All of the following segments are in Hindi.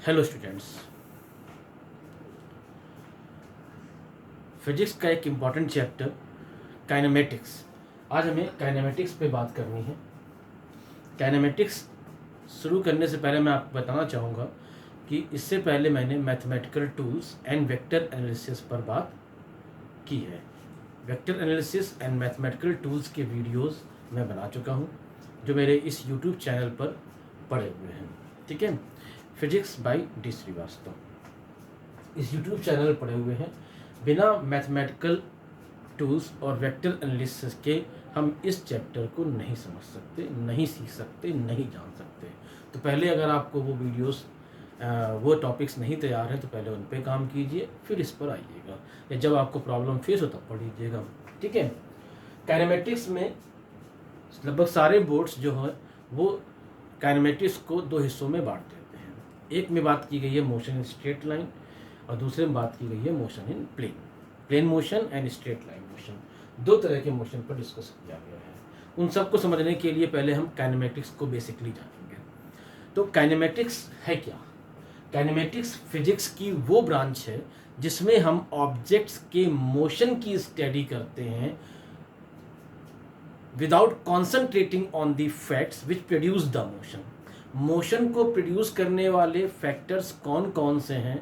हेलो स्टूडेंट्स, फिजिक्स का एक इम्पॉर्टेंट चैप्टर काइनेमेटिक्स। आज हमें काइनेमेटिक्स पे बात करनी है। काइनेमेटिक्स शुरू करने से पहले मैं आपको बताना चाहूँगा कि इससे पहले मैंने mathematical tools and vector analysis पर बात की है। Vector analysis and mathematical tools के वीडियोस मैं बना चुका हूँ जो मेरे इस यूट्यूब चैनल पर पड़े हुए हैं। ठीक है, फिजिक्स बाय डी श्रीवास्तव इस यूट्यूब चैनल पड़े हुए हैं। बिना मैथमेटिकल टूल्स और वेक्टर एनालिसिस के हम इस चैप्टर को नहीं समझ सकते, नहीं सीख सकते, नहीं जान सकते। तो पहले अगर आपको वो वीडियोस वो टॉपिक्स नहीं तैयार हैं तो पहले उन पे काम कीजिए, फिर इस पर आइएगा, या जब आपको प्रॉब्लम फेस हो तब पढ़ लीजिएगा। ठीक है, काइनेमेटिक्स में लगभग सारे बोर्ड्स जो हैं वो काइनेमेटिक्स को दो हिस्सों में बांट देते हैं। एक में बात की गई है मोशन इन स्ट्रेट लाइन और दूसरे में बात की गई है motion in plane motion and straight line motion. दो तरह के मोशन पर डिस्कस किया गया है। उन सबको समझने के लिए पहले हम काइनेमेटिक्स को बेसिकली जानेंगे। तो काइनेमेटिक्स है क्या? काइनेमेटिक्स फिजिक्स की वो ब्रांच है जिसमें हम ऑब्जेक्ट्स के मोशन की स्टडी करते हैं without concentrating on the facts which produce the motion. Motion को प्रोड्यूस करने वाले फैक्टर्स कौन कौन से हैं,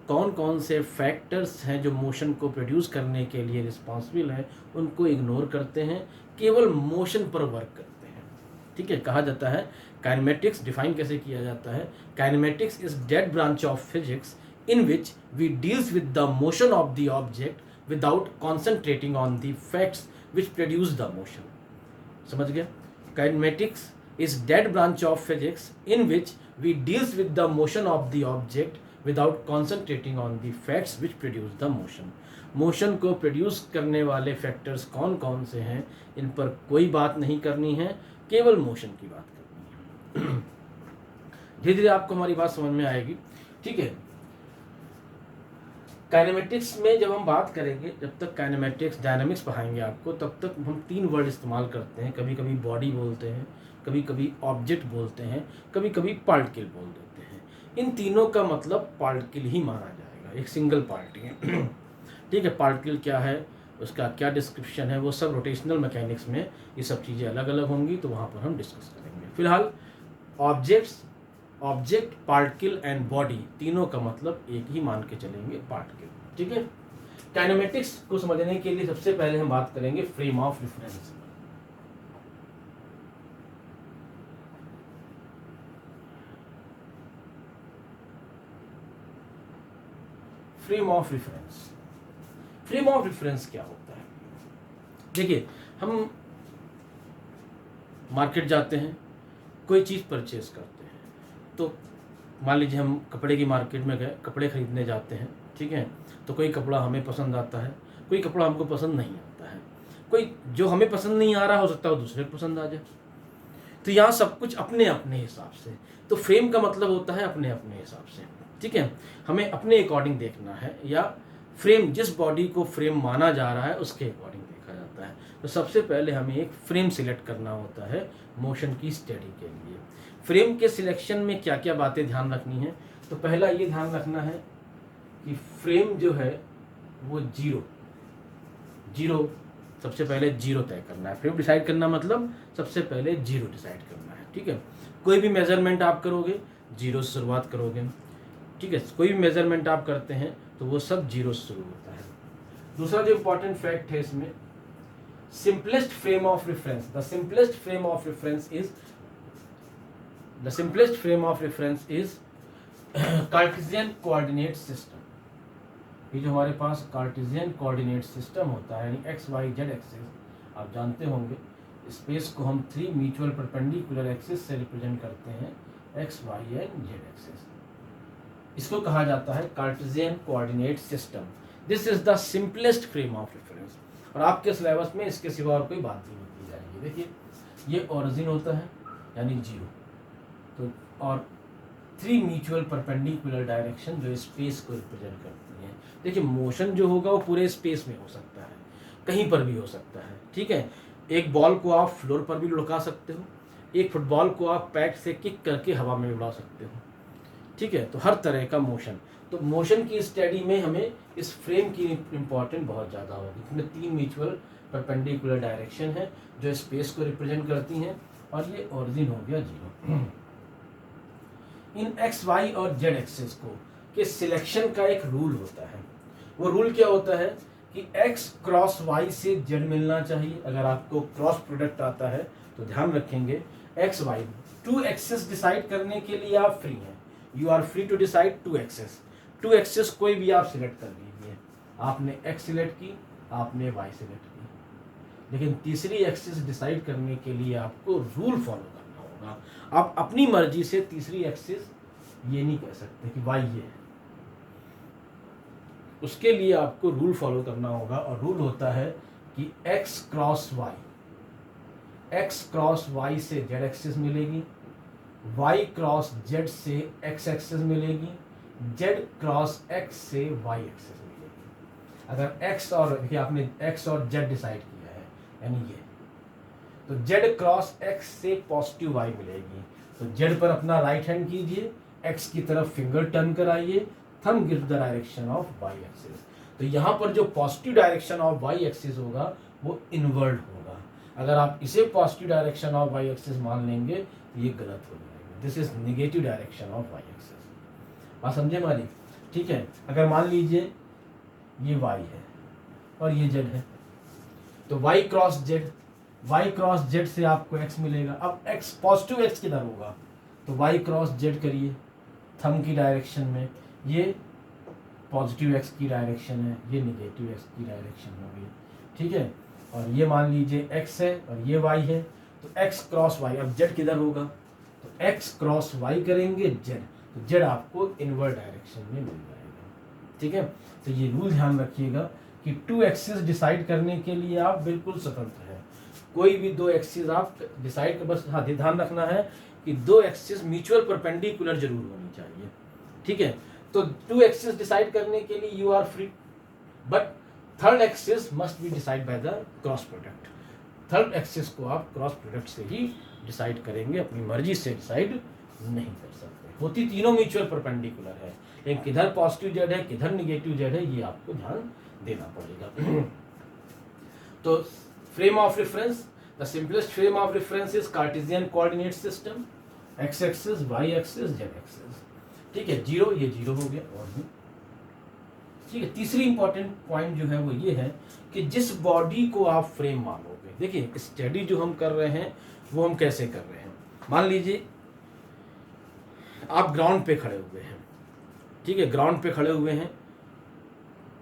कौन कौन से फैक्टर्स हैं जो मोशन को प्रोड्यूस करने के लिए रिस्पॉन्सिबल हैं, उनको इग्नोर करते हैं, केवल मोशन पर वर्क करते हैं। ठीक है, कहा जाता है काइनेमेटिक्स डिफाइन कैसे किया जाता है? Kinematics is dead branch of physics in which we deals with the motion of the object without concentrating on the facts which produce the motion. समझ गया? Kinematics is dead branch of physics in which we deals with the motion of the object without concentrating on the facts which produce the motion। Motion को प्रोड्यूस करने वाले फैक्टर्स कौन कौन से हैं, इन पर कोई बात नहीं करनी है, केवल मोशन की बात करनी है। धीरे धीरे आपको हमारी बात समझ में आएगी। ठीक है, काइनेमेटिक्स में जब हम बात करेंगे, जब तक काइनेमेटिक्स डायनामिक्स पढ़ाएंगे आपको, तब तक हम तीन वर्ड इस्तेमाल करते हैं। कभी कभी बॉडी बोलते हैं, कभी कभी ऑब्जेक्ट बोलते हैं, कभी कभी पार्टिकल बोल देते हैं। इन तीनों का मतलब पार्टिकल ही माना जाएगा, एक सिंगल पार्टिकल। ठीक है, पार्टिकल क्या है, उसका क्या डिस्क्रिप्शन है, वो सब रोटेशनल मैकेनिक्स में ये सब चीज़ें अलग अलग होंगी, तो वहाँ पर हम डिस्कस करेंगे। फिलहाल ऑब्जेक्ट, पार्टिकल एंड बॉडी तीनों का मतलब एक ही मान के चलेंगे, पार्टिकल। ठीक है, काइनेमेटिक्स को समझने के लिए सबसे पहले हम बात करेंगे frame of reference. Frame of reference, frame of reference क्या होता है? देखिए, हम मार्केट जाते हैं, कोई चीज़ परचेज करते हैं, तो मान लीजिए हम कपड़े की मार्केट में गए, कपड़े खरीदने जाते हैं। ठीक है, तो कोई कपड़ा हमें पसंद आता है, कोई कपड़ा हमको पसंद नहीं आता है, कोई जो हमें पसंद नहीं आ रहा हो सकता है वो दूसरे को पसंद आ जाए। तो यहाँ सब कुछ अपने अपने हिसाब से। तो फ्रेम का मतलब होता है अपने अपने हिसाब से। ठीक है, हमें अपने अकॉर्डिंग देखना है, या फ्रेम जिस बॉडी को फ्रेम माना जा रहा है उसके अकॉर्डिंग देखा जाता है। तो सबसे पहले हमें एक फ्रेम सिलेक्ट करना होता है मोशन की स्टडी के लिए। फ्रेम के सिलेक्शन में क्या क्या बातें ध्यान रखनी है? तो पहला ये ध्यान रखना है कि फ्रेम जो है वो जीरो सबसे पहले जीरो तय करना है। फ्रेम डिसाइड करना मतलब सबसे पहले जीरो डिसाइड करना है। ठीक है, कोई भी मेजरमेंट आप करोगे जीरो से शुरुआत करोगे। ठीक है, कोई भी मेजरमेंट आप करते हैं तो वो सब जीरो से शुरू होता है। दूसरा जो इंपॉर्टेंट फैक्ट है इसमें, simplest frame of reference, the simplest frame of reference is Cartesian coordinate system. ये जो हमारे पास कार्टेशियन कोऑर्डिनेट सिस्टम होता है, यानी एक्स वाई जेड एक्सिस, आप जानते होंगे स्पेस को हम 3 म्यूचुअल परपेंडिकुलर एक्सिस से रिप्रेजेंट करते हैं, x y and z axis. इसको कहा जाता है Cartesian coordinate system. This is the simplest frame of reference. और आपके सिलेबस में इसके सिवा और कोई बात ही नहीं की जाएगी। देखिए, ये ओरिजिन होता है यानी जीरो, तो और 3 म्यूचुअल परपेंडिकुलर डायरेक्शन जो स्पेस को रिप्रेजेंट करती हैं। देखिए, मोशन जो होगा वो पूरे स्पेस में हो सकता है, कहीं पर भी हो सकता है। ठीक है, एक बॉल को आप फ्लोर पर भी लुढ़का सकते हो, एक फुटबॉल को आप पैड से किक करके हवा में उड़ा सकते हो। ठीक है। तो हर तरह का मोशन, तो मोशन की स्टडी में हमें इस फ्रेम की इम्पोर्टेंट बहुत ज़्यादा होगी। इसमें 3 म्यूचुअल परपेंडिकुलर डायरेक्शन है जो स्पेस को रिप्रेजेंट करती हैं, और ये ओरिजिन हो गया 0। इन एक्स वाई और जेड एक्सेस को के सिलेक्शन का एक रूल होता है। वो रूल क्या होता है कि एक्स क्रॉस वाई से जेड मिलना चाहिए। अगर आपको क्रॉस प्रोडक्ट आता है तो ध्यान रखेंगे एक्स वाई 2 एक्सेस डिसाइड करने के लिए आप फ्री हैं। You are free to decide 2 axes. 2 axes कोई भी आप सिलेक्ट कर लीजिए। आपने एक्स सिलेक्ट की, आपने वाई सिलेक्ट की, लेकिन तीसरी एक्सेस डिसाइड करने के लिए आपको रूल फॉलो करना होगा। आप अपनी मर्जी से तीसरी एक्सेस ये नहीं कह सकते कि वाई ये है, उसके लिए आपको रूल फॉलो करना होगा। और रूल होता है कि एक्स क्रॉस वाई से जेड एक्सेस मिलेगी, वाई क्रॉस जेड से एक्स एक्सेस मिलेगी, जेड क्रॉस एक्स से वाई एक्सेस मिलेगी। अगर एक्स और देखिए आपने एक्स और जेड डिसाइड किया है यानी ये, तो जेड क्रॉस एक्स से पॉजिटिव वाई मिलेगी। तो जेड पर अपना राइट हैंड कीजिए, एक्स की तरफ फिंगर टर्न कराइए, thumb give the direction of y axis. तो यहाँ पर जो positive direction of y axis होगा वो इनवर्ड होगा। अगर आप इसे positive direction of y axis मान लेंगे तो ये गलत हो जाएगा। This is negative direction of y axis. बात समझे हमारी? ठीक है। अगर मान लीजिए ये वाई है और ये जेड है, तो वाई क्रॉस जेड से आपको एक्स मिलेगा। अब एक्स पॉजिटिव एक्स किधर होगा, तो वाई क्रॉस जेड करिए थंब की डायरेक्शन में, ये पॉजिटिव एक्स की डायरेक्शन है, ये निगेटिव एक्स की डायरेक्शन होगी। ठीक है। और ये मान लीजिए एक्स है और ये वाई है, तो एक्स क्रॉस वाई, अब जेड किधर होगा, तो एक्स क्रॉस वाई करेंगे जेड, तो जेड आपको इनवर्ड डायरेक्शन में मिल जाएगा। ठीक है। तो ये रूल ध्यान रखिएगा कि 2 एक्सिस डिसाइड करने के लिए आप बिल्कुल स्वतंत्र हैं। कोई भी 2 एक्सिस आप डिसाइड कर, बस हाँ ध्यान रखना है कि 2 एक्सिस म्यूचुअल परपेंडिकुलर जरूर होनी चाहिए। ठीक है। तो 2 एक्सिस डिसाइड करने के लिए you are free, but third axis must be decide by the cross product. Third axis को आप क्रॉस प्रोडक्ट से ही डिसाइड करेंगे, अपनी मर्जी से डिसाइड नहीं कर सकते। होती तीनों म्यूचुअल परपेंडिकुलर है, लेकिन किधर पॉजिटिव जेड है किधर निगेटिव जेड है ये आपको ध्यान देना पड़ेगा। तो frame of reference, the simplest frame of reference is Cartesian coordinate system, x axis y axis z axis. ठीक है। 0 ये 0 हो गया और भी। ठीक है। तीसरी इंपॉर्टेंट पॉइंट जो है वो ये है कि जिस बॉडी को आप फ्रेम मानोगे, देखिए स्टडी जो हम कर रहे हैं वो हम कैसे कर रहे हैं। मान लीजिए आप ग्राउंड पे खड़े हुए हैं। ठीक है। ग्राउंड पे खड़े हुए हैं,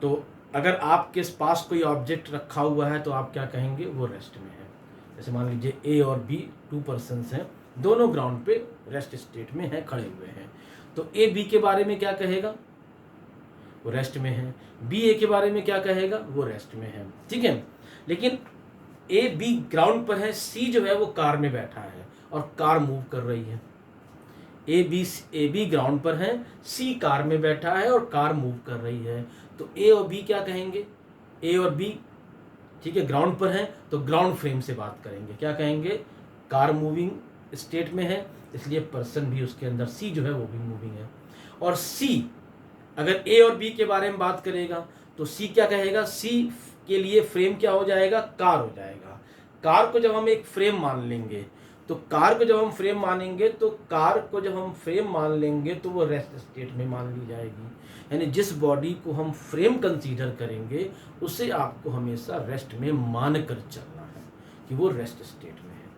तो अगर आपके पास कोई ऑब्जेक्ट रखा हुआ है तो आप क्या कहेंगे, वो रेस्ट में है। जैसे मान लीजिए ए और बी 2 पर्सन्स हैं, दोनों ग्राउंड पे रेस्ट स्टेट में हैं, खड़े हुए हैं। तो ए बी के बारे में क्या कहेगा, वो रेस्ट में है। बी ए के बारे में क्या कहेगा, वो रेस्ट में है। ठीक है। लेकिन ए बी ग्राउंड पर है, सी जो है वो कार में बैठा है और कार मूव कर रही है। ए बी ग्राउंड पर है, सी कार में बैठा है और कार मूव कर रही है। तो ए और बी क्या कहेंगे, ए और बी ठीक है ग्राउंड पर है तो ग्राउंड फ्रेम से बात करेंगे, क्या कहेंगे, कार मूविंग स्टेट में है इसलिए पर्सन भी उसके अंदर, सी जो है वो भी मूविंग है। और सी अगर ए और बी के बारे में बात करेगा तो सी क्या कहेगा, सी के लिए फ्रेम क्या हो जाएगा, कार हो जाएगा। कार को जब हम एक फ्रेम मान लेंगे तो कार को जब हम फ्रेम मानेंगे तो कार को जब हम फ्रेम मान लेंगे तो वो रेस्ट स्टेट में मान ली जाएगी। यानी जिस बॉडी को हम फ्रेम कंसीडर करेंगे उसे आपको हमेशा रेस्ट में मान कर चलना है कि वो रेस्ट स्टेट में है,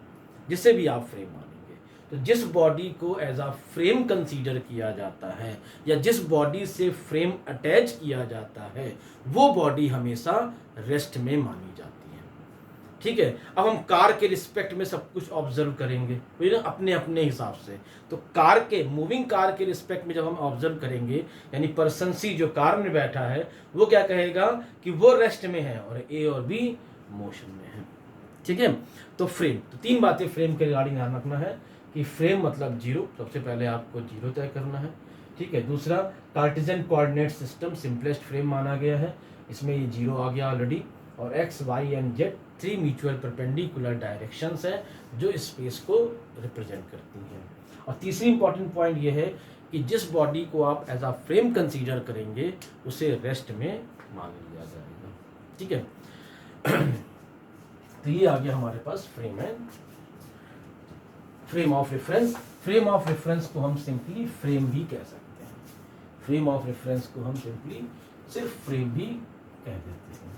जिसे भी आप फ्रेम मानेंगे। तो जिस बॉडी को एज अ फ्रेम कंसीडर किया जाता है या जिस बॉडी से फ्रेम अटैच किया जाता है वो बॉडी हमेशा रेस्ट में मानी जाती है। ठीक है। अब हम कार के रिस्पेक्ट में सब कुछ ऑब्जर्व करेंगे अपने अपने हिसाब से। तो कार के मूविंग कार के रिस्पेक्ट में जब हम ऑब्जर्व करेंगे यानी पर्सन सी जो कार में बैठा है वो क्या कहेगा कि वो रेस्ट में है और ए और बी मोशन में है। ठीक है। तो फ्रेम, तो 3 बातें फ्रेम के रिगार्डिंग ध्यान रखना है कि फ्रेम मतलब 0, सबसे पहले आपको 0 तय करना है। ठीक है। दूसरा Cartesian coordinate system simplest frame माना गया है, इसमें ये 0 आ गया ऑलरेडी, और x y and z 3 mutual perpendicular directions हैं जो स्पेस को रिप्रेजेंट करती हैं। और तीसरी इंपॉर्टेंट पॉइंट ये है कि जिस बॉडी को आप एज अ फ्रेम कंसीडर करेंगे उसे रेस्ट में मान लिया जाएगा। ठीक है। तो ये आ गया हमारे पास फ्रेम है, frame of reference. Frame of reference को हम सिंपली फ्रेम भी कह सकते हैं। फ्रेम ऑफ रेफरेंस को हम सिंपली सिर्फ फ्रेम भी कह देते हैं।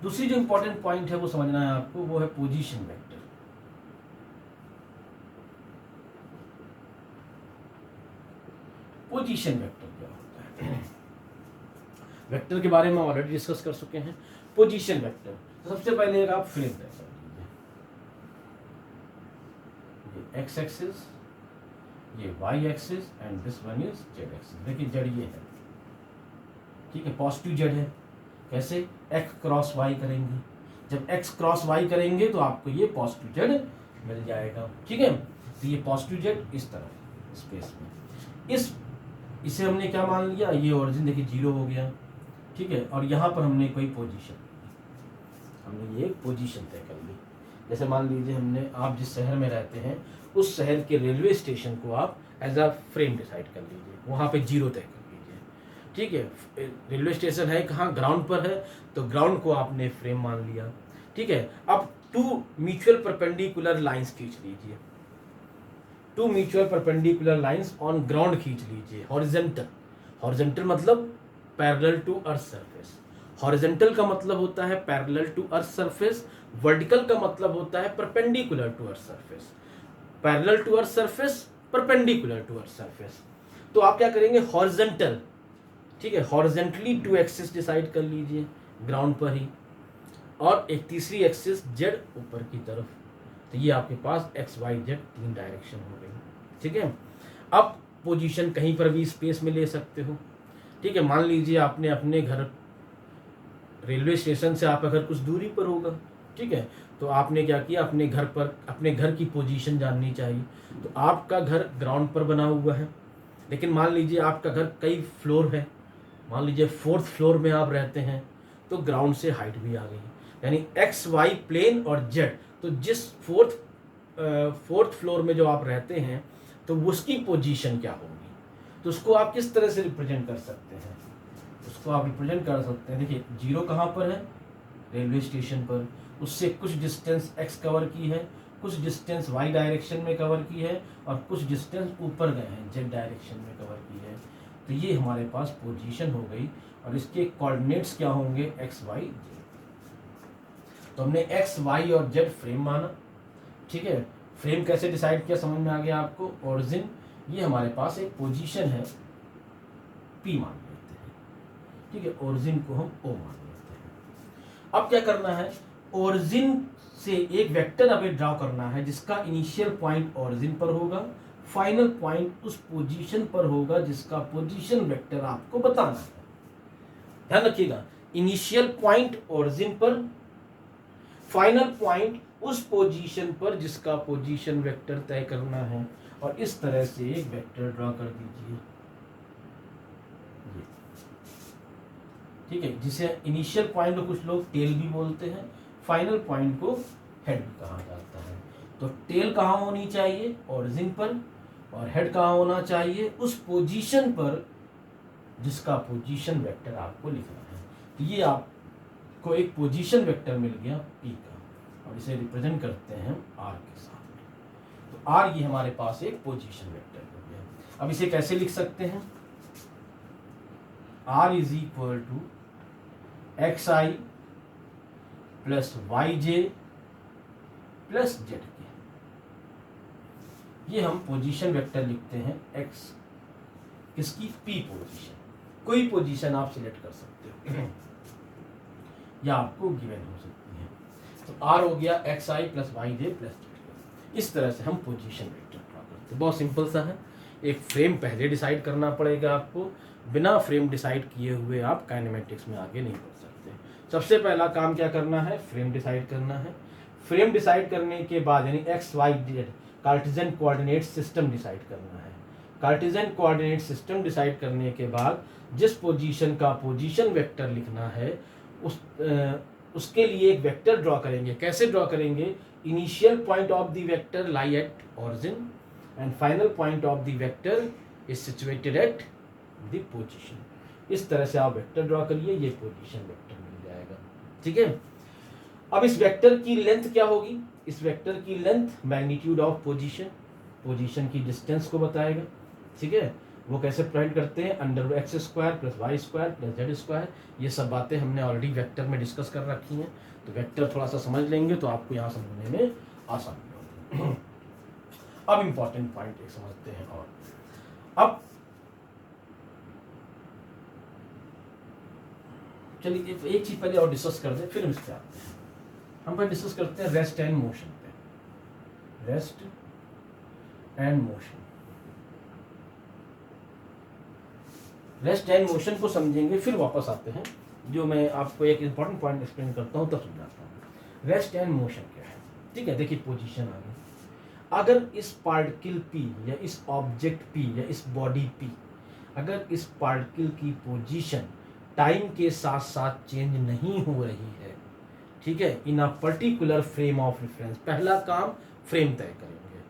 दूसरी जो इंपॉर्टेंट पॉइंट है वो समझना है आपको, वो है पोजीशन वेक्टर। पोजीशन वेक्टर क्या होता है? वेक्टर के बारे में ऑलरेडी डिस्कस कर चुके हैं। पोजीशन वेक्टर, तो सबसे पहले एक आप फ्रेम तय कर लीजिए। ये एक्स एक्सिस, ये y axis and this one is z axis. देखिए जेड ये है, ठीक है, पॉजिटिव जेड है। कैसे? एक्स क्रॉस वाई करेंगे। जब एक्स क्रॉस वाई करेंगे तो आपको ये पॉजिटिव जेड मिल जाएगा। ठीक है, तो ये पॉजिटिव जेड इस तरफ स्पेस में, इसे हमने क्या मान लिया, ये ओरिजिन देखिए 0 हो गया। ठीक है, और यहाँ पर हमने कोई पोजीशन, हमने ये पोजीशन तय कर ली। जैसे मान लीजिए हमने, आप जिस शहर में रहते हैं उस शहर के रेलवे स्टेशन को आप एज अ फ्रेम डिसाइड कर लीजिए, वहाँ पे 0 तय कर लीजिए। ठीक है, रेलवे स्टेशन है कहाँ, ग्राउंड पर है, तो ग्राउंड को आपने फ्रेम मान लिया। ठीक है, अब 2 म्यूचुअल परपेंडिकुलर लाइंस खींच लीजिए। 2 mutual perpendicular lines on ground खींच लीजिए, हॉरिजॉन्टल। हॉरिजॉन्टल मतलब parallel to earth surface. Horizontal का मतलब होता है parallel to earth surface, vertical का मतलब होता है perpendicular to earth surface. Parallel to earth surface, perpendicular to earth surface. तो आप क्या करेंगे, हॉरिजॉन्टल, ठीक है, हॉरिजॉन्टली 2 एक्सिस डिसाइड कर लीजिए ग्राउंड पर ही, और एक तीसरी एक्सिस जेड ऊपर की तरफ। तो ये आपके पास एक्स वाई जेड 3 डायरेक्शन हो गई। ठीक है, अब पोजीशन कहीं पर भी स्पेस में ले सकते हो। ठीक है, मान लीजिए आपने अपने घर, रेलवे स्टेशन से आपका घर कुछ दूरी पर होगा। ठीक है, तो आपने क्या किया, अपने घर पर, अपने घर की पोजीशन जाननी चाहिए। तो आपका घर ग्राउंड पर बना हुआ है, लेकिन मान लीजिए आपका घर कई फ्लोर है, मान लीजिए 4th फ्लोर में आप रहते हैं, तो ग्राउंड से हाइट भी आ गई, यानी एक्स वाई प्लेन और जेड। तो जिस 4th फ्लोर में जो आप रहते हैं तो उसकी पोजीशन क्या होगी, तो उसको आप किस तरह से रिप्रेजेंट कर सकते हैं? उसको आप रिप्रेजेंट कर सकते हैं, देखिए 0 कहाँ पर है, रेलवे स्टेशन पर, उससे कुछ डिस्टेंस x कवर की है, कुछ डिस्टेंस y डायरेक्शन में कवर की है, और कुछ डिस्टेंस ऊपर गए हैं z डायरेक्शन में कवर की है। तो ये हमारे पास पोजीशन हो गई, और इसके कोऑर्डिनेट्स क्या होंगे, x y z। तो हमने x y और z फ्रेम माना। ठीक है, फ्रेम कैसे डिसाइड किया समझ में आ गया आपको। ओरिजिन, ये हमारे पास एक पोजीशन है P मान लेते हैं। ठीक है, ओरिजिन को हम O मान लेते हैं। अब क्या करना है, ओरिजिन से एक वेक्टर हमें ड्रॉ करना है जिसका इनिशियल पॉइंट ओरिजिन पर होगा, फाइनल पॉइंट उस पोजीशन पर होगा जिसका पोजीशन वेक्टर आपको बताना है। ध्यान रखिएगा, इनिशियल पॉइंट ओरिजिन पर, फाइनल पॉइंट उस पोजीशन पर जिसका पोजीशन वेक्टर तय करना है। और इस तरह से एक वेक्टर ड्रॉ कर दीजिए, ठीक है, जिसे इनिशियल पॉइंट को कुछ लोग टेल भी बोलते हैं, फाइनल पॉइंट को हेड भी कहा जाता है। तो टेल कहाँ होनी चाहिए, ओरिजिन पर, और हेड कहाँ होना चाहिए, उस पोजीशन पर जिसका पोजीशन वेक्टर आपको लिखना है। तो ये आपको एक पोजीशन वेक्टर मिल गया P का, और इसे रिप्रेजेंट करते हैं R के साथ में। तो R ये हमारे पास एक पोजीशन वेक्टर हो गया। अब इसे कैसे लिख सकते हैं, R is equal to x i plus y j plus z k. ये हम पोजीशन वेक्टर लिखते हैं x, किसकी, P पोजीशन। कोई पोजीशन आप सिलेक्ट कर सकते हो या आपको गिवन हो सकती है। तो R हो गया x i plus y j plus Z. इस तरह से हम पोजीशन वेक्टर ड्रॉ करते हैं। बहुत सिंपल सा है। एक फ्रेम पहले डिसाइड करना पड़ेगा आपको, बिना फ्रेम डिसाइड किए हुए आप काइनेमेटिक्स में आगे नहीं बढ़ सकते। सबसे पहला काम क्या करना है, फ्रेम डिसाइड करना है। फ्रेम डिसाइड करने के बाद यानी x y z Cartesian coordinate system decide करना है। कार्टेशियन कोऑर्डिनेट सिस्टम डिसाइड करने के बाद जिस पोजीशन का पोजीशन वेक्टर लिखना है उसके लिए एक वेक्टर ड्रॉ करेंगे। कैसे ड्रॉ करेंगे? Initial point of the vector lie at origin and final point of the vector is situated at the position. इस तरह से आप वेक्टर ड्रॉ करिए, ये पोजीशन वेक्टर मिल जाएगा। ठीक है, अब इस वेक्टर की लेंथ क्या होगी? इस वेक्टर की length magnitude of position, position की डिस्टेंस को बताएगा। ठीक है, वो कैसे प्रोवाइड करते हैं? Under x square plus y square plus z square. ये सब बातें हमने ऑलरेडी वेक्टर में डिस्कस कर रखी हैं, तो वेक्टर थोड़ा सा समझ लेंगे तो आपको यहाँ समझने में आसानी होगी। अब इंपॉर्टेंट पॉइंट एक समझते हैं। और अब चलिए एक चीज पहले और डिस्कस कर दें, फिर इस पे आते हैं। हम पहले डिस्कस करते हैं रेस्ट एंड मोशन पे। Rest and motion, rest and motion को समझेंगे, फिर वापस आते हैं। जो मैं आपको एक इंपॉर्टेंट पॉइंट एक्सप्लेन करता हूँ तब समझाता हूँ। रेस्ट एंड मोशन क्या है? ठीक है, देखिए पोजीशन आ गई। अगर इस पार्टिकल P या इस ऑब्जेक्ट P या इस बॉडी P, अगर इस पार्टिकल की पोजीशन टाइम के साथ साथ चेंज नहीं हो रही है, ठीक है, in a particular frame of reference, पहला काम फ्रेम तय करेंगे।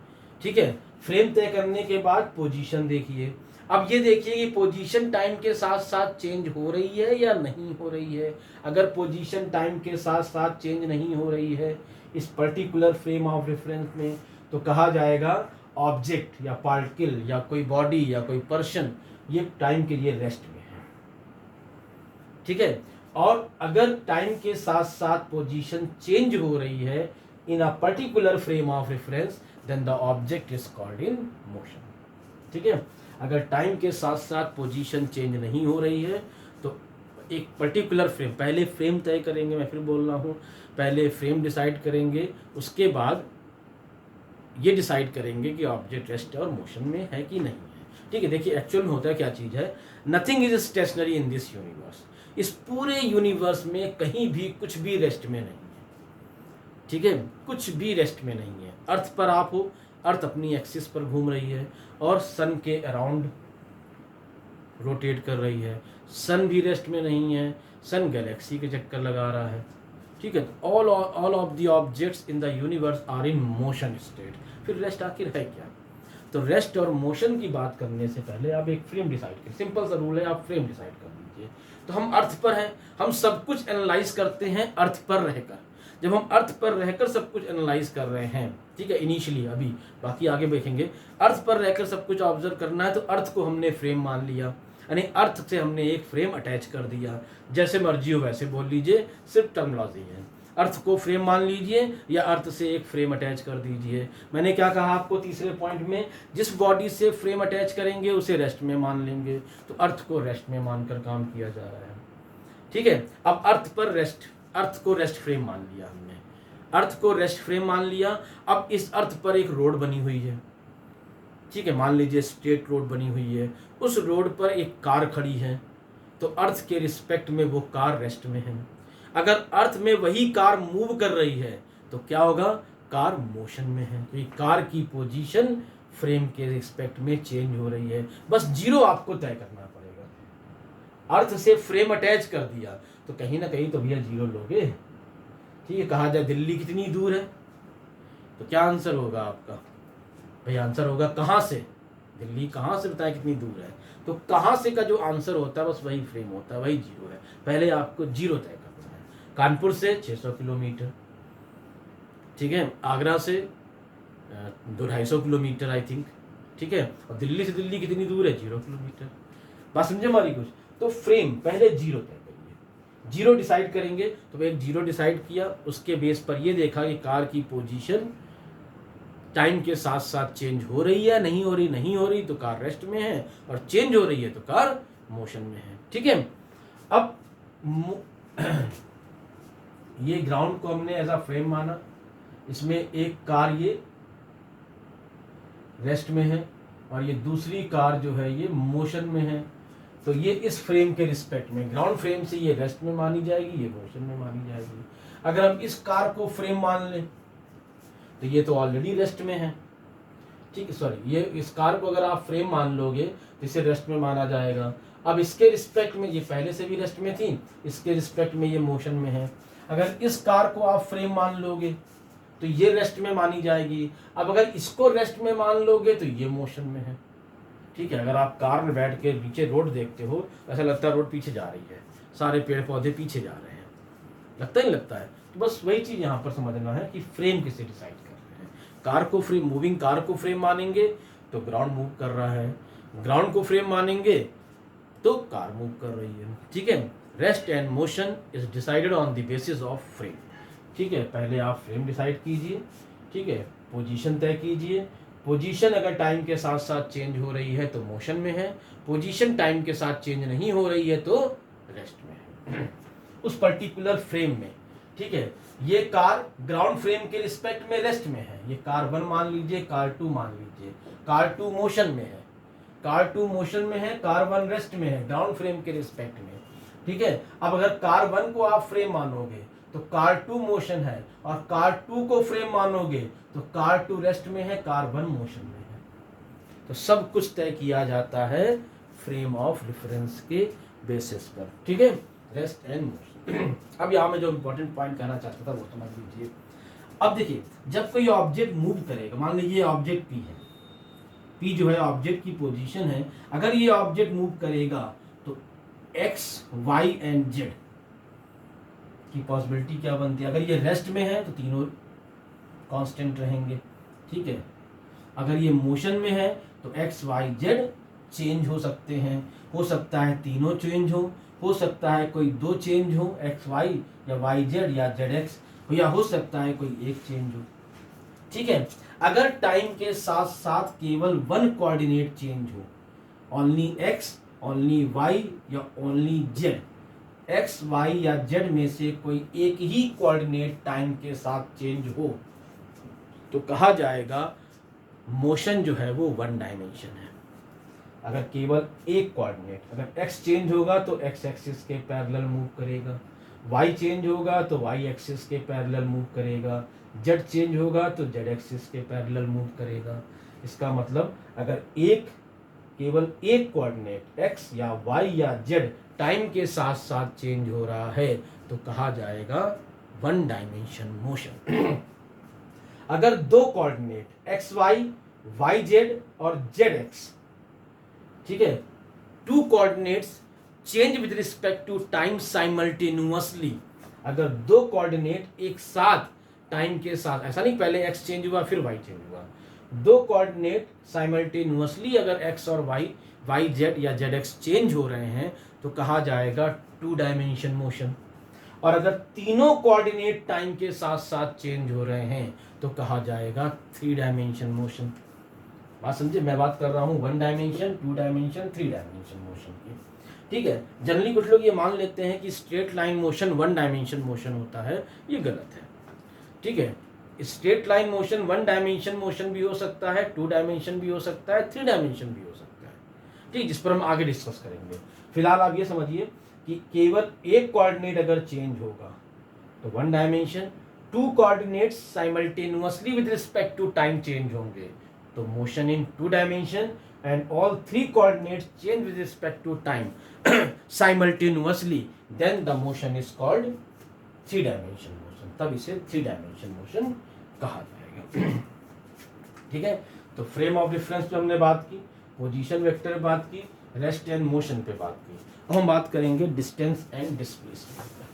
ठीक है, फ्रेम तय करने के बाद पोजीशन देखिए। अब ये देखिए कि पोजीशन टाइम के साथ साथ चेंज हो रही है या नहीं हो रही है। अगर पोजीशन टाइम के साथ साथ चेंज नहीं हो रही है इस पर्टिकुलर फ्रेम ऑफ रेफरेंस में, तो कहा जाएगा ऑब्जेक्ट या पार्टिकल या कोई बॉडी या कोई पर्सन ये टाइम के लिए रेस्ट में है। ठीक है, और अगर टाइम के साथ साथ पोजीशन चेंज हो रही है in a particular frame of reference, then the object is called in motion. ठीक है, अगर टाइम के साथ साथ पोजीशन चेंज नहीं हो रही है तो एक पर्टिकुलर फ्रेम, पहले फ्रेम तय करेंगे, मैं फिर बोल रहा हूँ, पहले फ्रेम डिसाइड करेंगे, उसके बाद ये डिसाइड करेंगे कि ऑब्जेक्ट रेस्ट और मोशन में है कि नहीं है। ठीक है, देखिए एक्चुअल में होता है क्या चीज़ है, nothing is stationary in this universe. इस पूरे यूनिवर्स में कहीं भी कुछ भी रेस्ट में नहीं है। ठीक है, कुछ भी रेस्ट में नहीं है। अर्थ पर आप हो, अर्थ अपनी एक्सिस पर घूम रही है और सन के अराउंड रोटेट कर रही है। सन भी रेस्ट में नहीं है, सन गैलेक्सी के चक्कर लगा रहा है। ठीक है, all of the objects in the universe are in motion state. फिर रेस्ट आखिर है क्या? तो रेस्ट और मोशन की बात करने से पहले आप एक फ्रेम डिसाइड करें। सिंपल सा रूल है, आप फ्रेम डिसाइड कर लीजिए। तो हम अर्थ पर हैं, हम सब कुछ एनालाइज करते हैं अर्थ पर रहकर। जब हम अर्थ पर रहकर सब कुछ एनालाइज कर रहे हैं, ठीक है, इनिशियली अभी, बाकी आगे देखेंगे, अर्थ पर रहकर सब कुछ ऑब्जर्व करना है, तो अर्थ को हमने फ्रेम मान लिया, यानी अर्थ से हमने एक फ्रेम अटैच कर दिया। जैसे मर्जी हो वैसे बोल लीजिए, सिर्फ टर्मिनोलॉजी है। अर्थ को फ्रेम मान लीजिए या अर्थ से एक फ्रेम अटैच कर दीजिए। मैंने क्या कहा आपको तीसरे पॉइंट में, जिस बॉडी से फ्रेम अटैच करेंगे उसे रेस्ट में मान लेंगे, तो अर्थ को रेस्ट में मानकर काम किया जा रहा है। ठीक है, अब अर्थ पर रेस्ट, अर्थ को रेस्ट फ्रेम मान लिया हमने, अर्थ को रेस्ट फ्रेम मान लिया। अब इस अर्थ पर एक रोड बनी हुई है, ठीक है, मान लीजिए स्ट्रेट रोड बनी हुई है, उस रोड पर एक कार खड़ी है, तो अर्थ के रिस्पेक्ट में वो कार रेस्ट में है। अगर अर्थ में वही कार मूव कर रही है तो क्या होगा? कार मोशन में है, तो कार की पोजीशन फ्रेम के रिस्पेक्ट में चेंज हो रही है। बस जीरो आपको तय करना पड़ेगा। अर्थ से फ्रेम अटैच कर दिया तो कहीं ना कहीं तो भैया जीरो लोगे। ठीक है, कहा जाए दिल्ली कितनी दूर है, तो क्या आंसर होगा आपका? भाई आंसर होगा कहाँ से, दिल्ली कहाँ से बताएं कितनी दूर है, तो कहाँ से का जो आंसर होता है बस वही फ्रेम होता है, वही जीरो है। पहले आपको जीरो तय करना है। कानपुर से 600 किलोमीटर, ठीक है, आगरा से 250 किलोमीटर आई थिंक, ठीक है, और दिल्ली से दिल्ली कितनी दूर है? 0 किलोमीटर। बात समझे हमारी कुछ? तो फ्रेम पहले जीरो तय करिए, जीरो डिसाइड करेंगे, तो एक जीरो डिसाइड किया, उसके बेस पर ये देखा कि कार की पोजीशन टाइम के साथ साथ चेंज हो रही है, नहीं हो रही, नहीं हो रही तो कार रेस्ट में है, और चेंज हो रही है तो कार मोशन में है। ठीक है, अब ये ग्राउंड को हमने एज अ फ्रेम माना, इसमें एक कार ये रेस्ट में है और ये दूसरी कार जो है ये मोशन में है, तो ये इस फ्रेम के रिस्पेक्ट में, ग्राउंड फ्रेम से ये रेस्ट में मानी जाएगी, ये मोशन में मानी जाएगी। अगर हम इस कार को फ्रेम मान लें तो ये तो ऑलरेडी रेस्ट में है, ठीक है, सॉरी, ये इस कार को अगर आप फ्रेम मान लोगे तो इसे रेस्ट में माना जाएगा। अब इसके रिस्पेक्ट में ये पहले से भी रेस्ट में थी, इसके रिस्पेक्ट में ये मोशन में है। अगर इस कार को आप फ्रेम मान लोगे तो ये रेस्ट में मानी जाएगी। अब अगर इसको रेस्ट में मान लोगे तो ये मोशन में है। ठीक है, अगर आप कार में बैठ के नीचे रोड देखते हो, ऐसा लगता है रोड पीछे जा रही है, सारे पेड़ पौधे पीछे जा रहे हैं, लगता ही लगता है। तो बस वही चीज़ यहाँ पर समझना है कि फ्रेम किसे डिसाइड कर रहे हैं। कार को फ्रेम, मूविंग कार को फ्रेम मानेंगे तो ग्राउंड मूव कर रहा है, ग्राउंड को फ्रेम मानेंगे तो कार मूव कर रही है। ठीक है, rest and motion is decided on the basis of frame. ठीक है, पहले आप फ्रेम डिसाइड कीजिए। ठीक है, पोजीशन तय कीजिए। पोजीशन अगर टाइम के साथ साथ चेंज हो रही है तो मोशन में है, पोजीशन टाइम के साथ चेंज नहीं हो रही है तो रेस्ट में है उस पर्टिकुलर फ्रेम में। ठीक है, ये कार ग्राउंड फ्रेम के रिस्पेक्ट में रेस्ट में है, ये कार 1 मान लीजिए, कार 2 मान लीजिए, कार 2 मोशन में है, कार 2 मोशन में है, कार 1 रेस्ट में है ग्राउंड फ्रेम के रिस्पेक्ट में। ठीक है, अब अगर कार 1 को आप फ्रेम मानोगे तो कार 2 मोशन है, और कार 2 को फ्रेम मानोगे तो कार 2 रेस्ट में है, कार 1 मोशन में है। तो सब कुछ तय किया जाता है फ्रेम ऑफ रेफरेंस के बेसिस पर। ठीक है, रेस्ट एंड मोशन। अब यहाँ में जो इंपॉर्टेंट पॉइंट कहना चाहता था वो समझ लीजिए। अब देखिए, जब कोई ऑब्जेक्ट मूव करेगा, मान लीजिए ऑब्जेक्ट पी है, पी जो है ऑब्जेक्ट की पोजीशन है, अगर ये ऑब्जेक्ट मूव करेगा तो एक्स वाई एंड जेड की पॉसिबिलिटी क्या बनती है। अगर ये रेस्ट में है तो तीनों कांस्टेंट रहेंगे। ठीक है, अगर ये मोशन में है तो एक्स वाई जेड चेंज हो सकते हैं, हो सकता है तीनों चेंज हो सकता है कोई 2 चेंज हो, एक्स वाई या वाई जेड या जेड एक्स, या हो सकता है कोई एक चेंज हो। ठीक है, अगर टाइम के साथ साथ केवल 1 कोऑर्डिनेट चेंज हो, ओनली एक्स, ओनली वाई या ओनली जेड, एक्स वाई या जेड में से कोई एक ही कोऑर्डिनेट टाइम के साथ चेंज हो, तो कहा जाएगा मोशन जो है वो 1 डायमेंशन है। अगर केवल एक कोऑर्डिनेट, अगर एक्स चेंज होगा तो एक्स एक्सिस के पैरेलल मूव करेगा, वाई चेंज होगा तो वाई एक्सिस के पैरेलल मूव करेगा, जेड चेंज होगा तो जेड एक्सिस के पैरेलल मूव करेगा। इसका मतलब अगर केवल एक कोऑर्डिनेट एक्स या वाई या जेड टाइम के साथ साथ चेंज हो रहा है तो कहा जाएगा 1 डायमेंशन मोशन। अगर 2 coordinate x y, y z और जेड एक्स, ठीक है, 2 coordinates change with respect to time simultaneously, अगर 2 कोऑर्डिनेट एक साथ टाइम के साथ, ऐसा नहीं पहले एक्स चेंज हुआ फिर वाई चेंज हुआ, 2 कोऑर्डिनेट साइमल्टेनियसली अगर एक्स और वाई, वाई जेड या जेड एक्स चेंज हो रहे हैं तो कहा जाएगा 2 डायमेंशन मोशन। और अगर तीनों कोऑर्डिनेट टाइम के साथ साथ चेंज हो रहे हैं तो कहा जाएगा 3 डायमेंशन मोशन। बात समझे, मैं बात कर रहा हूँ 1 डायमेंशन, 2 डायमेंशन, 3 डायमेंशन मोशन की। ठीक है, जनरली कुछ लोग ये मान लेते हैं कि straight line motion 1 dimension motion होता है, ये गलत है। ठीक है, straight line motion 1 dimension motion भी हो सकता है, 2 डायमेंशन भी हो सकता है, 3 डायमेंशन भी हो सकता है। ठीक, जिस पर हम आगे डिस्कस करेंगे। फिलहाल आप ये समझिए कि केवल एक कोऑर्डिनेट अगर चेंज होगा तो 1 dimension, 2 coordinates simultaneously with respect to time change होंगे तो motion in 2 dimension, and all 3 coordinates change with respect to time simultaneously, then the motion is called 3 dimension motion, तब इसे 3 डायमेंशन मोशन कहा जाएगा। ठीक है, तो फ्रेम ऑफ रेफरेंस पे हमने बात की, पोजीशन वेक्टर पे बात की, रेस्ट एंड मोशन पे बात की। अब हम बात करेंगे डिस्टेंस एंड डिस्प्लेसमेंट पे।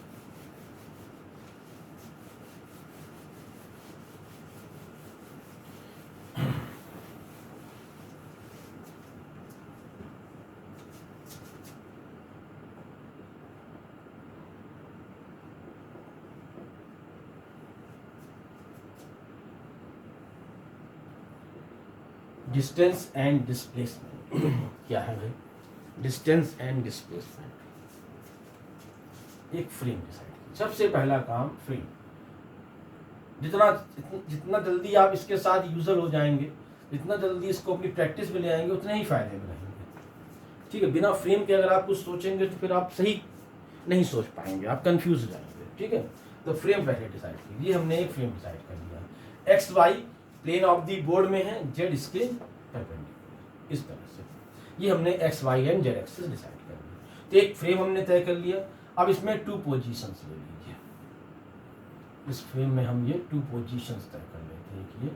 डिस्टेंस एंड डिस्प्लेसमेंट क्या है भाई? डिस्टेंस एंड डिस्प्लेसमेंट, एक फ्रेम डिसाइड। सबसे पहला काम फ्रेम, जितना जल्दी आप इसके साथ यूजर हो जाएंगे, जितना जल्दी इसको अपनी प्रैक्टिस में ले आएंगे उतने ही फायदे में रहेंगे। ठीक है, बिना फ्रेम के अगर आप कुछ सोचेंगे तो फिर आप सही नहीं सोच पाएंगे, आप कंफ्यूज हो जाएंगे। ठीक है, तो फ्रेम पहले डिसाइड कीजिए। हमने एक फ्रेम डिसाइड कर लिया, x y plane of the board में है, जेड इसके परपेंडिकुलर, इस तरह से ये हमने x y and z axis decide कर लिया। तो एक फ्रेम हमने तय कर लिया। अब इसमें 2 पोजीशंस ले लीजिए। इस फ्रेम में हम ये 2 पोजीशंस तय कर लेते हैं, एक ये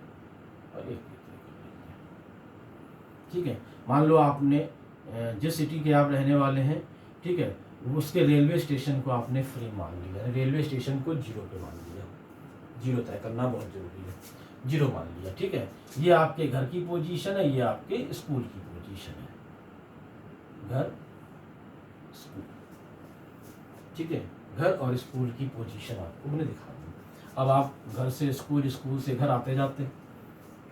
और एक ये तय कर लेते हैं। ठीक है, मान लो आपने जिस सिटी के आप रहने वाले हैं, ठीक है, उसके रेलवे स्टेशन को आपने फ्रेम मान लिया, रेलवे स्टेशन को 0 पे मान लिया। 0 तय करना बहुत जरूरी है, 0 मान लिया। ठीक है, ये आपके घर की पोजीशन है, ये आपके स्कूल की पोजीशन है, घर स्कूल। ठीक है, घर और स्कूल की पोजीशन आपको मैंने दिखा दी। अब आप घर से स्कूल, स्कूल से घर आते जाते,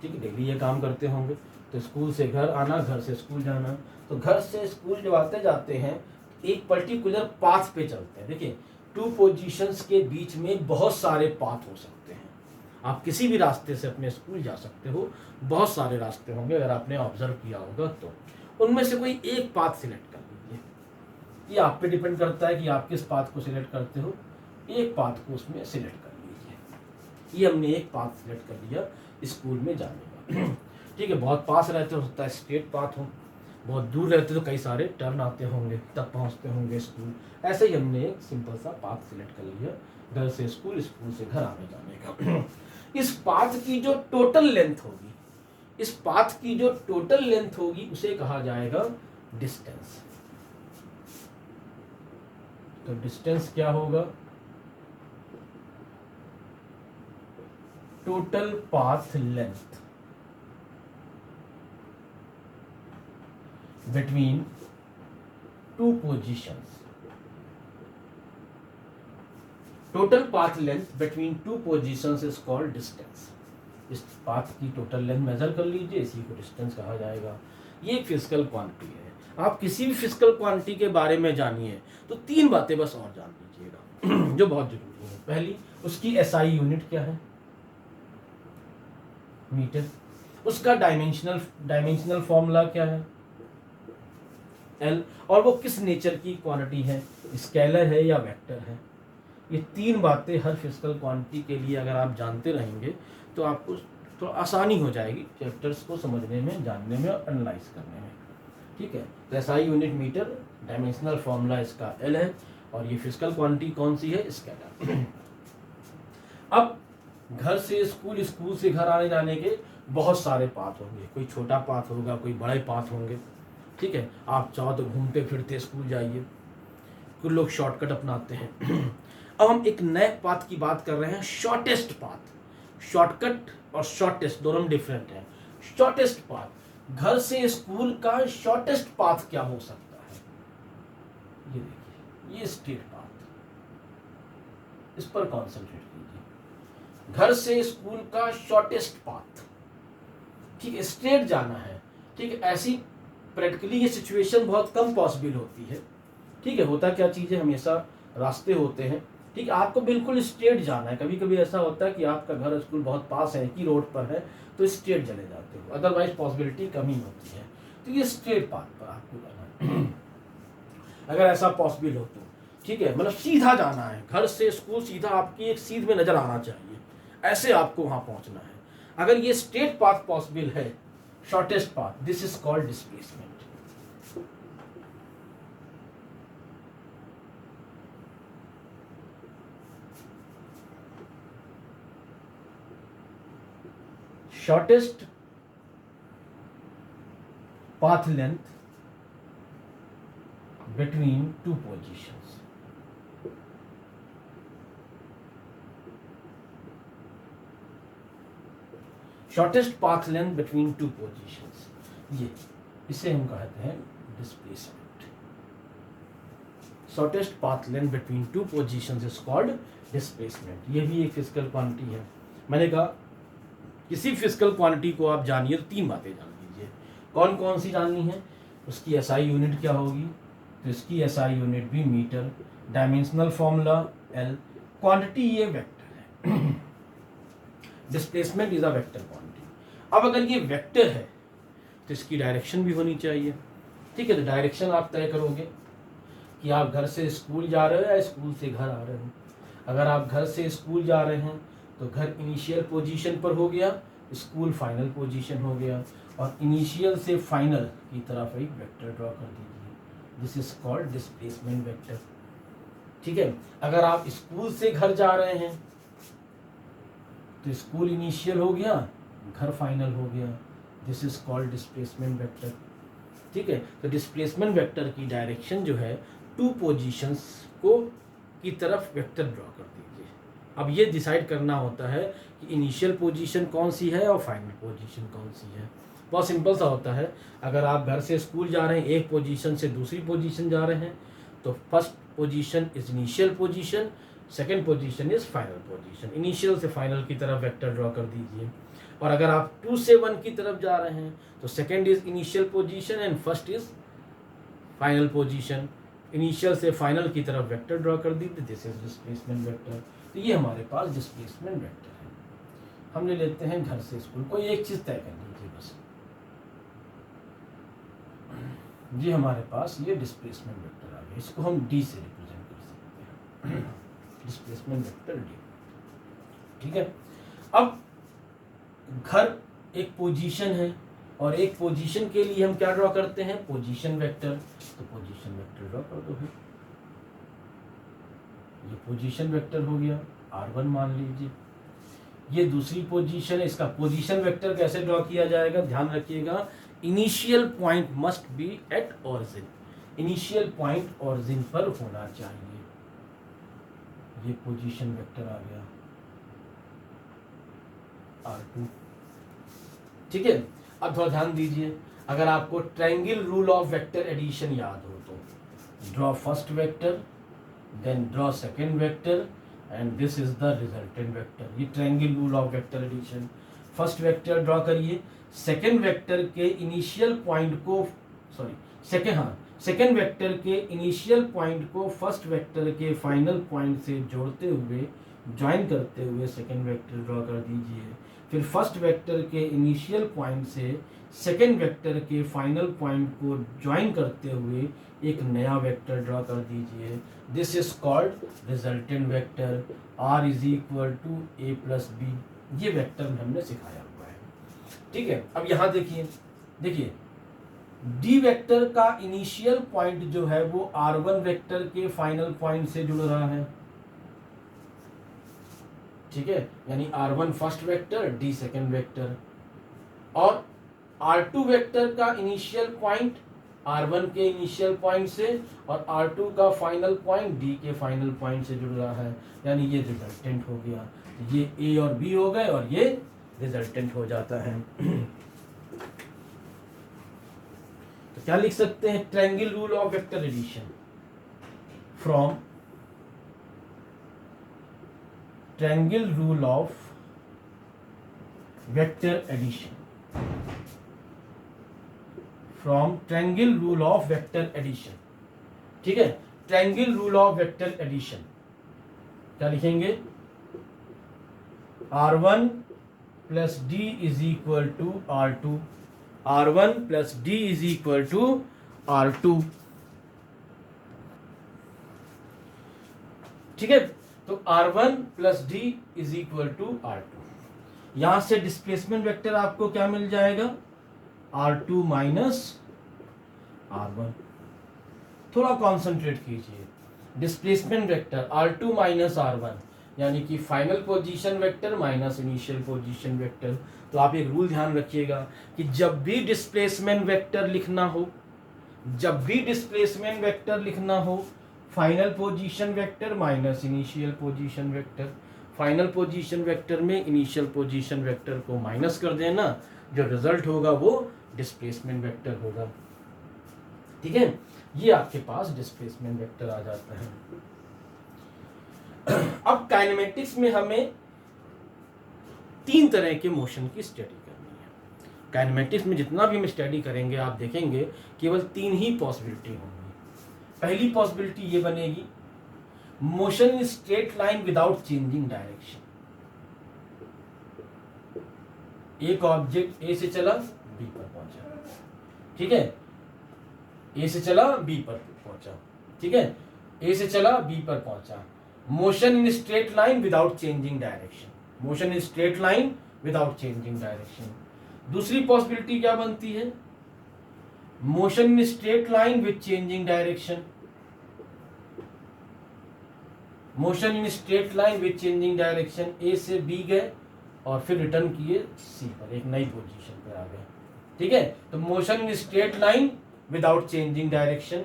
ठीक है, डेली ये काम करते होंगे, तो स्कूल से घर आना, घर से स्कूल जाना। तो घर से स्कूल जब आते जाते हैं एक पर्टिकुलर पाथ पे चलते हैं। देखिए 2 पोजीशंस के बीच में बहुत सारे पाथ हो सकते हैं, आप किसी भी रास्ते से अपने स्कूल जा सकते हो, बहुत सारे रास्ते होंगे अगर आपने ऑब्जर्व किया होगा तो। उनमें से कोई एक पाथ सिलेक्ट कर लीजिए, ये आप पे डिपेंड करता है कि आप किस पाथ को सिलेक्ट करते हो। एक पाथ को उसमें सिलेक्ट कर लीजिए, ये हमने एक पाथ सिलेक्ट कर लिया स्कूल में जाने का। ठीक है, बहुत पास रहते हो सकता है स्ट्रेट पाथ हो, बहुत दूर रहते तो कई सारे टर्न आते होंगे तब पहुंचते होंगे स्कूल। ऐसे ही हमने एक सिंपल सा पाथ सिलेक्ट कर लिया, घर से स्कूल, स्कूल से घर आने जाने का। इस पाथ की जो टोटल लेंथ होगी, इस पाथ की जो टोटल लेंथ होगी उसे कहा जाएगा डिस्टेंस। तो डिस्टेंस क्या होगा? Total path length between 2 positions. Total path length between 2 positions is called distance. इस पाथ की टोटल लेंथ मेजर कर लीजिए, इसी को डिस्टेंस कहा जाएगा। ये एक फिजिकल क्वांटिटी है। आप किसी भी फिजिकल क्वांटिटी के बारे में जानिए तो 3 बातें बस और जान लीजिएगा जो बहुत जरूरी है। पहली, उसकी एसआई यूनिट क्या है? मीटर। उसका डायमेंशनल फॉर्मूला क्या है? एल। और वो किस नेचर की क्वांटिटी है? स्केलर है या वेक्टर है? ये 3 बातें हर फिजिकल क्वांटिटी के लिए अगर आप जानते रहेंगे तो आपको तो आसानी हो जाएगी चैप्टर्स को समझने में, जानने में और एनालाइज करने में। ठीक है, तो SI unit metre, dimensional formula इसका एल है, और ये फिजिकल क्वांटिटी कौन सी है? स्केलर। अब घर से स्कूल, स्कूल से घर आने जाने के बहुत सारे पाथ होंगे, कोई छोटा पाथ होगा, कोई बड़े पाथ होंगे। ठीक है, आप चाहो तो घूमते फिरते स्कूल जाइए, कुछ लोग शॉर्टकट अपनाते हैं। अब हम एक नए पाथ की बात कर रहे हैं, शॉर्टेस्ट पाथ। शॉर्टकट और शॉर्टेस्ट दोनों डिफरेंट हैं। शॉर्टेस्ट पाथ, घर से स्कूल का शॉर्टेस्ट पाथ क्या हो सकता है? ये देखिए, ये स्ट्रेट पाथ, इस पर कॉन्सेंट्रेट कीजिए। घर से स्कूल का शॉर्टेस्ट पाथ, ठीक है, स्ट्रेट जाना है। ठीक है, ऐसी प्रैक्टिकली ये सिचुएशन बहुत कम पॉसिबल होती है। ठीक है, होता क्या चीज़ है, हमेशा रास्ते होते हैं। ठीक है, आपको बिल्कुल स्ट्रेट जाना है। कभी कभी ऐसा होता है कि आपका घर स्कूल बहुत पास है, एक ही रोड पर है, तो स्ट्रेट चले जाते हो, अदरवाइज पॉसिबिलिटी कम ही होती है। तो ये स्ट्रेट पाथ पर आपको जाना है। अगर ऐसा पॉसिबल हो तो ठीक है, मतलब सीधा जाना है, घर से स्कूल सीधा आपकी एक सीध में नजर आना चाहिए, ऐसे आपको वहां पहुंचना है। अगर ये स्ट्रेट पाथ पॉसिबल है, shortest path, this is called displacement. shortest path length between 2 positions. Shortest path length between 2 positions, ये इसे हम कहते हैं displacement. Shortest path length between 2 positions is called displacement. ये भी एक फिजिकल क्वांटिटी है। मैंने कहा किसी फिजिकल क्वांटिटी को आप जानिए तो 3 बातें जान लीजिए। कौन कौन सी जाननी है? उसकी एसआई यूनिट क्या होगी, तो इसकी एसआई यूनिट भी metre, dimensional formula L, quantity ये वेक्टर है। Displacement is a vector quantity. अब अगर ये वेक्टर है तो इसकी डायरेक्शन भी होनी चाहिए। ठीक है, तो डायरेक्शन आप तय करोगे कि आप घर से स्कूल जा रहे हो या स्कूल से घर आ रहे हो। अगर आप घर से स्कूल जा रहे हैं तो घर इनिशियल पोजीशन पर हो गया, स्कूल फाइनल पोजीशन हो गया, और इनिशियल से फाइनल की तरफ एक वेक्टर ड्रॉ कर दीजिए, this is called displacement vector. ठीक है, अगर आप स्कूल से घर जा रहे हैं तो स्कूल इनिशियल हो गया, घर फाइनल हो गया। This is called displacement vector. ठीक है, तो डिस्प्लेसमेंट वेक्टर की डायरेक्शन जो है टू पोजीशंस को की तरफ वेक्टर ड्रॉ कर दीजिए। अब ये डिसाइड करना होता है कि इनिशियल पोजीशन कौन सी है और फाइनल पोजीशन कौन सी है। बहुत सिंपल सा होता है, अगर आप घर से स्कूल जा रहे हैं, एक पोजीशन से दूसरी पोजीशन जा रहे हैं, तो first position is initial position, second position is final position. Initial से फाइनल की तरफ वेक्टर ड्रॉ कर दीजिए। और अगर आप 2 से 1 की तरफ जा रहे हैं तो second is initial position and first is final position. Initial से फाइनल की तरफ वेक्टर ड्रॉ कर दीजिए, दिस इज डिस्प्लेसमेंट वेक्टर। तो ये हमारे पास डिस्प्लेसमेंट वेक्टर है। हम ले लेते हैं घर से स्कूल, कोई एक चीज तय कर लीजिए बस। ये हमारे पास ये डिस्प्लेसमेंट वेक्टर आ गया, इसको हम डी से रिप्रेजेंट कर सकते हैं, डिस्प्लेसमेंट वेक्टर डी। ठीक है, अब घर एक पोजीशन है और एक पोजीशन के लिए हम क्या ड्रॉ करते हैं, पोजीशन वेक्टर। तो पोजीशन वेक्टर ड्रॉ कर दो है, ये पोजीशन वेक्टर हो गया, r1 मान लीजिए। ये दूसरी पोजीशन है, इसका पोजीशन वेक्टर कैसे ड्रॉ किया जाएगा, ध्यान रखिएगा, initial point must be at origin. Initial point origin पर होना चाहिए। ये पोजीशन वेक्टर आ गया r2। ठीक है, अब थोड़ा ध्यान दीजिए, अगर आपको triangle rule of vector addition याद हो तो draw first vector, then draw second vector and this is the resultant vector. ये triangle rule of vector addition. First vector draw करिए, सेकेंड वेक्टर के इनिशियल पॉइंट को सेकेंड वेक्टर के इनिशियल पॉइंट को फर्स्ट वेक्टर के फाइनल पॉइंट से जोड़ते हुए, ज्वाइन करते हुए सेकेंड वेक्टर ड्रॉ कर दीजिए। फिर फर्स्ट वेक्टर के इनिशियल पॉइंट से सेकेंड वेक्टर के फाइनल पॉइंट को ज्वाइन करते हुए एक नया वेक्टर ड्रॉ कर दीजिए। This is called resultant vector. r is equal to a plus B. ये वेक्टर हमने सिखाया हुआ है। ठीक है, अब यहां देखिए डी वेक्टर का इनिशियल पॉइंट जो है वो r1 वेक्टर के फाइनल पॉइंट से जुड़ रहा है। ठीक है, यानी r1 first vector, d second vector, और r2 वेक्टर का इनिशियल पॉइंट r1 के इनिशियल पॉइंट से और r2 का फाइनल पॉइंट d के फाइनल पॉइंट से जुड़ रहा है, यानी ये रिजल्टेंट हो गया। ये a और b हो गए और ये रिजल्टेंट हो जाता है। तो क्या लिख सकते हैं, triangle rule of vector addition from triangle rule of vector addition, from triangle rule of vector addition. ठीक है, triangle rule of vector addition क्या लिखेंगे, r1 plus d is equal to r2, r1 plus d is equal to r2। ठीक है, तो r1 plus d is equal to r2। यहां से डिस्प्लेसमेंट वेक्टर आपको क्या मिल जाएगा, r2 माइनस r1। थोड़ा कॉन्सेंट्रेट कीजिए, displacement vector r2 minus r1 यानी कि final position vector minus initial position vector. तो आप एक रूल ध्यान रखिएगा कि जब भी डिस्प्लेसमेंट वेक्टर लिखना हो, final position vector minus initial position vector. Final position vector में इनिशियल पोजीशन वेक्टर को माइनस कर देना, जो रिजल्ट होगा वो डिस्प्लेसमेंट वेक्टर होगा। ठीक है, ये आपके पास डिस्प्लेसमेंट वेक्टर आ जाता है। अब काइनेमेटिक्स में हमें 3 तरह के मोशन की स्टडी करनी है। काइनेमेटिक्स में जितना भी हम स्टडी करेंगे आप देखेंगे केवल 3 ही पॉसिबिलिटी होंगी। पहली पॉसिबिलिटी ये बनेगी, motion in straight line without changing direction. एक ऑब्जेक्ट ए से चला बी पर पहुंचा, ठीक है, ए से चला बी पर पहुंचा, ठीक है, ए से चला बी पर पहुंचा। Motion in straight line without changing direction, motion in straight line without changing direction. दूसरी पॉसिबिलिटी क्या बनती है, motion in straight line with changing direction, motion in straight line with changing direction. A से बी गए, और फिर रिटर्न किए सी पर, एक नई पोजीशन पर आ गए। ठीक है, तो motion in straight line without changing direction,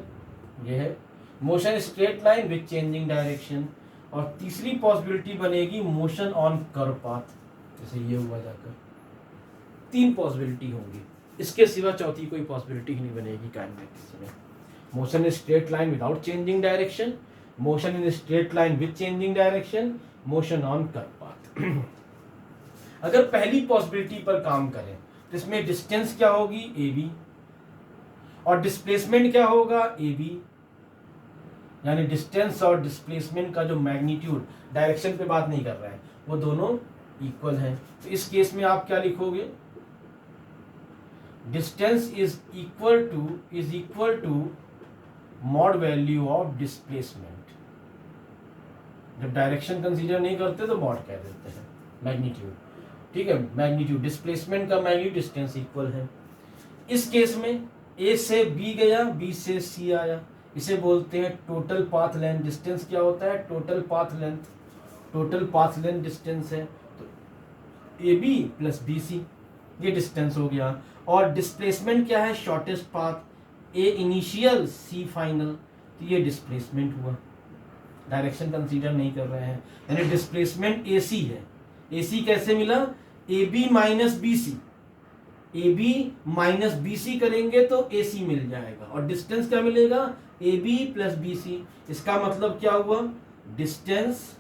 ये है motion straight line with changing direction. और तीसरी पॉसिबिलिटी बनेगी मोशन ऑन कर्व पाथ, जैसे ये हुआ जाकर। 3 पॉसिबिलिटी होंगी, इसके सिवा चौथी कोई पॉसिबिलिटी ही नहीं बनेगी काइनेमेटिक्स में। Motion in straight line without changing direction, motion in straight line with changing direction, motion on curve path. अगर पहली पॉसिबिलिटी पर काम करें तो इसमें डिस्टेंस क्या होगी, ए बी, और डिस्प्लेसमेंट क्या होगा, ए बी। यानी डिस्टेंस और डिस्प्लेसमेंट का जो मैग्नीट्यूड, डायरेक्शन पे बात नहीं कर रहा है, वो दोनों इक्वल हैं। तो इस केस में आप क्या लिखोगे, distance is equal to mod value of displacement. जब डायरेक्शन कंसीडर नहीं करते तो मॉड कह देते हैं, मैग्नीट्यूड। ठीक है, मैग्नीट्यूड, डिस्प्लेसमेंट का मैग्नीट्यूड, डिस्टेंस इक्वल है। इस केस में ए से बी गया, बी से सी आया, इसे बोलते हैं टोटल पाथ लेंथ। डिस्टेंस क्या होता है, total path length. Total path length distance है, तो A B plus B C, ये डिस्टेंस हो गया। और डिस्प्लेसमेंट क्या है, shortest path, A initial C final, तो ये डिस्प्लेसमेंट हुआ, डायरेक्शन कंसीडर नहीं कर रहे हैं। यानी डिस्प्लेसमेंट ए सी है। ए सी कैसे मिला, A B minus B C, A B minus B C करेंगे तो ए सी मिल जाएगा, और डिस्टेंस क्या मिलेगा, A B plus B C. इसका मतलब क्या हुआ, distance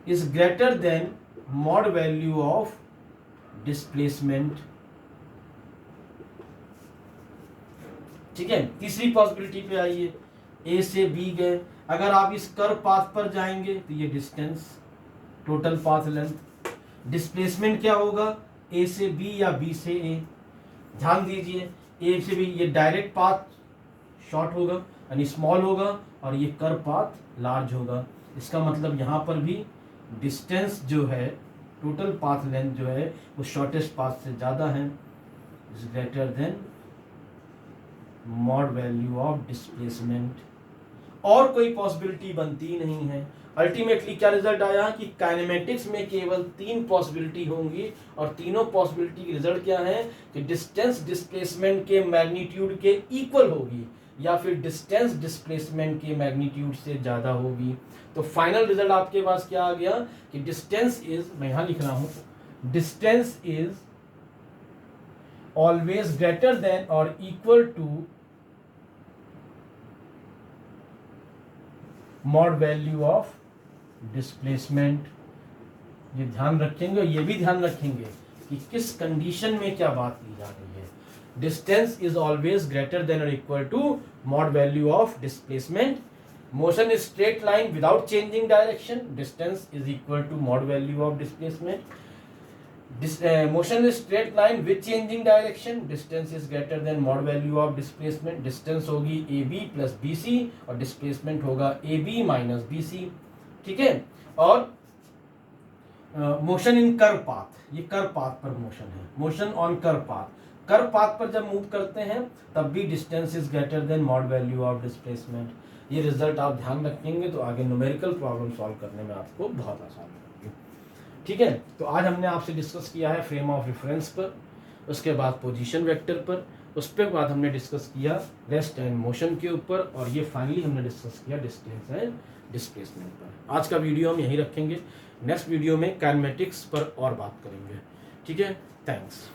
is greater than mod value of displacement. ठीक है, तीसरी पॉसिबिलिटी पे आइए, ए से बी गए, अगर आप इस कर्व पाथ पर जाएंगे तो ये distance, total path length. Displacement क्या होगा, ए से बी या बी से ए। ध्यान दीजिए, ए से बी, ये डायरेक्ट पाथ शॉर्ट होगा यानी स्मॉल होगा, और ये कर्व पाथ लार्ज होगा। इसका मतलब यहाँ पर भी डिस्टेंस जो है, टोटल पाथ लेंथ जो है, वो शॉर्टेस्ट पाथ से ज़्यादा है, is greater than mod value of displacement. और कोई पॉसिबिलिटी बनती नहीं है। अल्टीमेटली क्या रिजल्ट आया कि काइनेमेटिक्स में केवल 3 पॉसिबिलिटी होंगी, और तीनों पॉसिबिलिटी की रिजल्ट क्या है कि डिस्टेंस डिस्प्लेसमेंट के मैग्नीट्यूड के इक्वल होगी, या फिर डिस्टेंस डिस्प्लेसमेंट के मैग्नीट्यूड से ज़्यादा होगी। तो फाइनल रिजल्ट आपके पास क्या आ गया कि डिस्टेंस इज, मैं यहाँ लिख रहा हूँ, distance is always greater than और equal to mod value of displacement. ये ध्यान रखेंगे, और ये भी ध्यान रखेंगे कि किस कंडीशन में क्या बात की जा रही है। Distance is always greater than और equal to mod value of displacement. Motion is straight line without changing direction, distance is equal to mod value of displacement. Motion is straight line with changing direction, distance is greater than mod value of displacement. Distance होगी A B plus B C, और डिस्प्लेसमेंट होगा A B minus B C. ठीक है, और मोशन इन कर्व पाथ, ये कर्व पाथ पर मोशन है, motion on curve path. Curve path पर जब मूव करते हैं तब भी distance is greater than mod value of displacement. ये रिजल्ट आप ध्यान रखेंगे तो आगे न्यूमेरिकल प्रॉब्लम सॉल्व करने में आपको बहुत आसान होगी। ठीक है, तो आज हमने आपसे डिस्कस किया है फ्रेम ऑफ रेफरेंस पर, उसके बाद पोजीशन वेक्टर पर, उसके बाद हमने डिस्कस किया रेस्ट एंड मोशन के ऊपर, और ये फाइनली हमने डिस्कस किया डिस्टेंस एंड डिस्प्लेसमेंट पर। आज का वीडियो हम यहीं रखेंगे, नेक्स्ट वीडियो में काइनेमेटिक्स पर और बात करेंगे। ठीक है, थैंक्स।